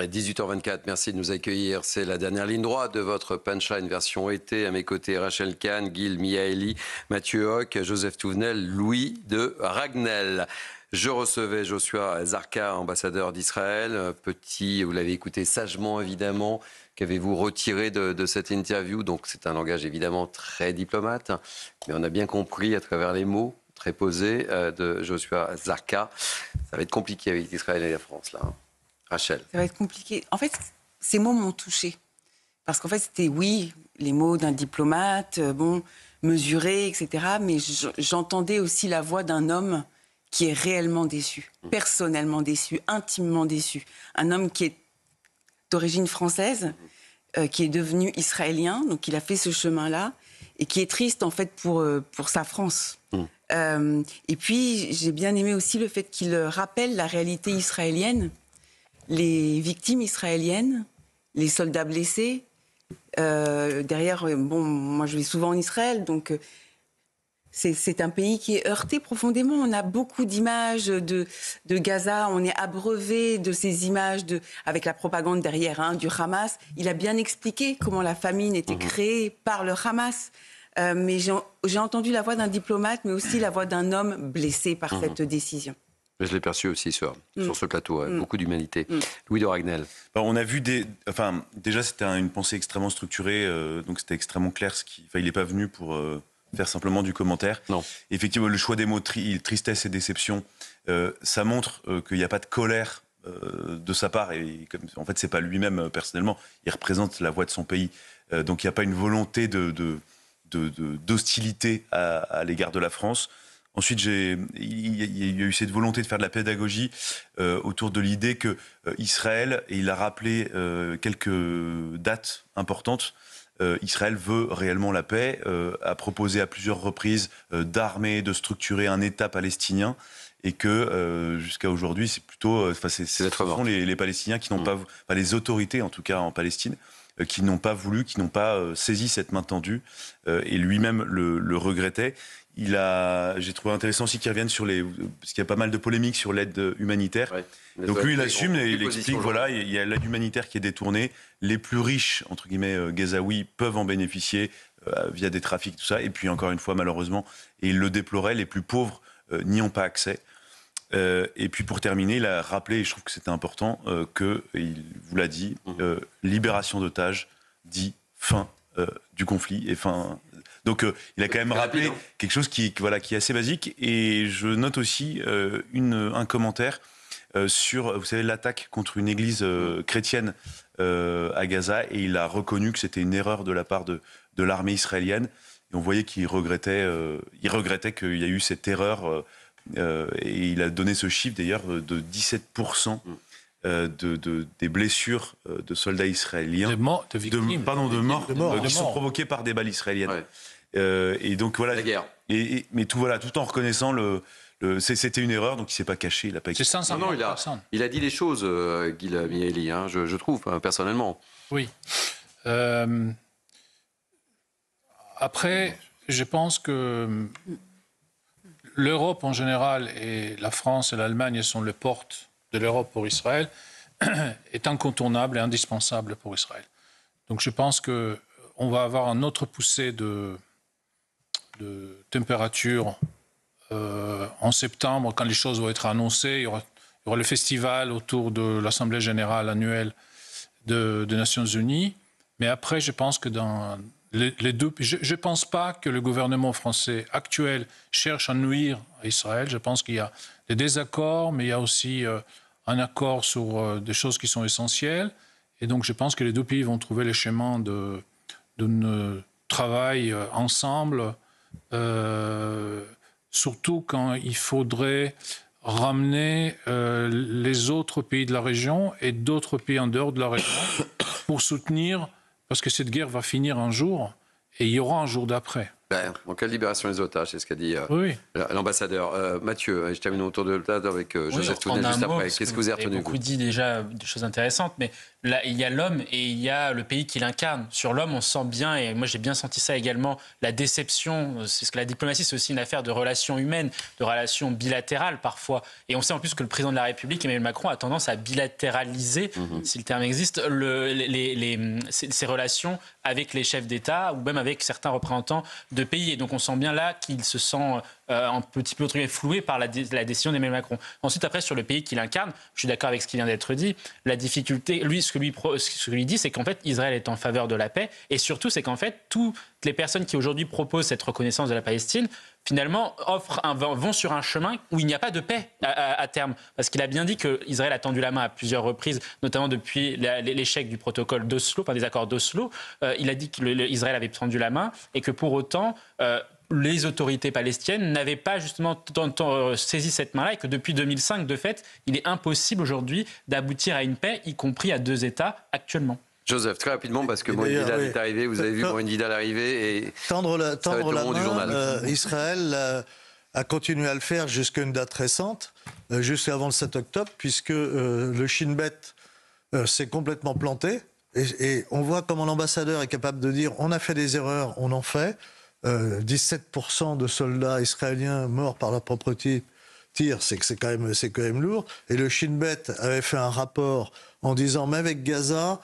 18h24, merci de nous accueillir. C'est la dernière ligne droite de votre Punchline version été. À mes côtés, Rachel Kahn, Gil Mihaeli, Mathieu Hoc, Joseph Touvenel, Louis de Ragnel. Je recevais Joshua Zarka, ambassadeur d'Israël. Petit, vous l'avez écouté sagement, évidemment. Qu'avez-vous retiré de cette interview? Donc, c'est un langage évidemment très diplomate, mais on a bien compris à travers les mots très posés de Joshua Zarka. Ça va être compliqué avec Israël et la France, là. Rachel. Ça va être compliqué. En fait, ces mots m'ont touchée. Parce qu'en fait, c'était, oui, les mots d'un diplomate, mesuré, etc. Mais j'entendais aussi la voix d'un homme qui est réellement déçu, personnellement déçu, intimement déçu. Un homme qui est d'origine française, qui est devenu israélien, donc il a fait ce chemin-là, et qui est triste, en fait, pour sa France. Et puis, j'ai bien aimé aussi le fait qu'il rappelle la réalité israélienne, les victimes israéliennes, les soldats blessés. Derrière, moi je vais souvent en Israël, donc c'est un pays qui est heurté profondément. On a beaucoup d'images de Gaza, on est abreuvé de ces images avec la propagande derrière du Hamas. Il a bien expliqué comment la famine était créée par le Hamas. Mais j'ai entendu la voix d'un diplomate, mais aussi la voix d'un homme blessé par cette décision. Je l'ai perçu aussi sur ce plateau, beaucoup d'humanité. Louis de Ragnel. On a vu déjà c'était une pensée extrêmement structurée, donc c'était extrêmement clair. Il n'est pas venu pour faire simplement du commentaire. Non. Effectivement, le choix des mots tristesse et déception, ça montre qu'il n'y a pas de colère de sa part. Et en fait, c'est pas lui-même personnellement. Il représente la voix de son pays, donc il n'y a pas une volonté d'hostilité à l'égard de la France. Ensuite, il y a eu cette volonté de faire de la pédagogie autour de l'idée que Israël, et il a rappelé quelques dates importantes, Israël veut réellement la paix, a proposé à plusieurs reprises d'armer, de structurer un État palestinien, et que jusqu'à aujourd'hui, c'est plutôt, ce sont les Palestiniens qui n'ont pas, les autorités en tout cas en Palestine, qui n'ont pas voulu, qui n'ont pas saisi cette main tendue, et lui-même le regrettait. J'ai trouvé intéressant aussi qu'il revienne parce qu'il y a pas mal de polémiques sur l'aide humanitaire. Ouais, donc lui, il assume et il explique, il y a l'aide humanitaire qui est détournée. Les plus riches, entre guillemets, gazaouis, peuvent en bénéficier via des trafics, tout ça. Et puis, encore une fois, malheureusement, et il le déplorait, les plus pauvres n'y ont pas accès. Et puis, pour terminer, il a rappelé, et je trouve que c'était important, il vous l'a dit, libération d'otages dit fin du conflit et fin... Donc, il a quand même rappelé quelque chose qui est assez basique. Et je note aussi un commentaire sur, vous savez, l'attaque contre une église chrétienne à Gaza. Et il a reconnu que c'était une erreur de la part de l'armée israélienne. Et on voyait qu'il regrettait qu'il y a eu cette erreur. Et il a donné ce chiffre, d'ailleurs, de 17%. Des blessures de soldats israéliens, de victimes, de morts qui sont provoquées par des balles israéliennes. Ouais. Et donc voilà. La guerre. Mais tout en reconnaissant c'était une erreur, donc il s'est pas caché, il a pas. C'est 500 personnes. Il a dit les choses, Gil Mihaeli, je trouve personnellement. Oui. Après, je pense que l'Europe en général et la France et l'Allemagne sont les portes de l'Europe pour Israël, est incontournable et indispensable pour Israël. Donc je pense qu'on va avoir un autre poussée de température en septembre, quand les choses vont être annoncées. Il y aura le festival autour de l'Assemblée générale annuelle des Nations Unies. Mais après, je pense que dans les deux... Je ne pense pas que le gouvernement français actuel cherche à nuire à Israël. Je pense qu'il y a des désaccords, mais il y a aussi un accord sur des choses qui sont essentielles. Et donc, je pense que les deux pays vont trouver le chemin d'un travail ensemble, surtout quand il faudrait ramener les autres pays de la région et d'autres pays en dehors de la région pour soutenir, parce que cette guerre va finir un jour et il y aura un jour d'après. En quelle libération des otages, c'est ce qu'a dit Oui. l'ambassadeur. Mathieu, je termine autour de la table avec Joseph Tournel juste après. Qu'est-ce que vous avez retenu? Beaucoup dit déjà des choses intéressantes, mais là, il y a l'homme et il y a le pays qui l'incarne. Sur l'homme, on sent bien, et moi j'ai bien senti ça également, la déception. C'est ce que la diplomatie, c'est aussi une affaire de relations humaines, de relations bilatérales parfois. Et on sait en plus que le président de la République, Emmanuel Macron, a tendance à bilatéraliser, si le terme existe, ces relations avec les chefs d'État ou même avec certains représentants de pays. Et donc on sent bien là qu'il se sent un petit peu floué par la décision d'Emmanuel Macron. Ensuite, après, sur le pays qu'il incarne, je suis d'accord avec ce qui vient d'être dit. La difficulté, lui, ce que lui dit, c'est qu'en fait, Israël est en faveur de la paix. Et surtout, c'est qu'en fait, toutes les personnes qui aujourd'hui proposent cette reconnaissance de la Palestine, finalement, vont sur un chemin où il n'y a pas de paix à terme. Parce qu'il a bien dit qu'Israël a tendu la main à plusieurs reprises, notamment depuis l'échec du protocole d'Oslo, des accords d'Oslo. Il a dit qu'Israël avait tendu la main et que pour autant, les autorités palestiniennes n'avaient pas justement saisi cette main-là et que depuis 2005, de fait, il est impossible aujourd'hui d'aboutir à une paix, y compris à 2 États actuellement. Joseph, très rapidement, parce que Mohamed Vidal est arrivé, vous avez vu Mohamed Vidal arriver et tendre la du journal. main, Israël a continué à le faire jusqu'à une date récente, jusqu'avant le 7 octobre, puisque le Shin Bet s'est complètement planté. Et on voit comment l'ambassadeur est capable de dire on a fait des erreurs, on en fait. 17% de soldats israéliens morts par leur propre tir, c'est quand même lourd. Et le Shin Bet avait fait un rapport en disant mais avec Gaza,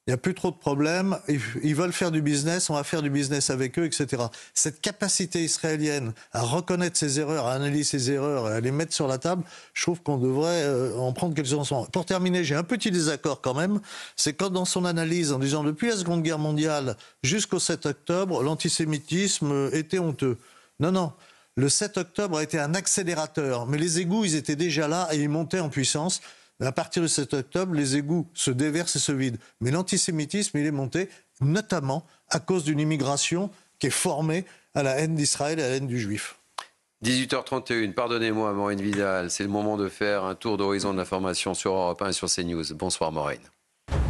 il n'y a plus trop de problèmes, ils veulent faire du business, on va faire du business avec eux, etc. Cette capacité israélienne à reconnaître ses erreurs, à analyser ses erreurs et à les mettre sur la table, je trouve qu'on devrait en prendre quelques leçons. Pour terminer, j'ai un petit désaccord quand même, c'est quand dans son analyse, en disant depuis la Seconde Guerre mondiale jusqu'au 7 octobre, l'antisémitisme était honteux. Non. Le 7 octobre a été un accélérateur, mais les égouts, ils étaient déjà là et ils montaient en puissance. À partir du 7 octobre, les égouts se déversent et se vident. Mais l'antisémitisme, il est monté, notamment à cause d'une immigration qui est formée à la haine d'Israël et à la haine du juif. 18h31, pardonnez-moi, Maureen Vidal, c'est le moment de faire un tour d'horizon de l'information sur Europe 1 et sur CNews. Bonsoir, Maureen.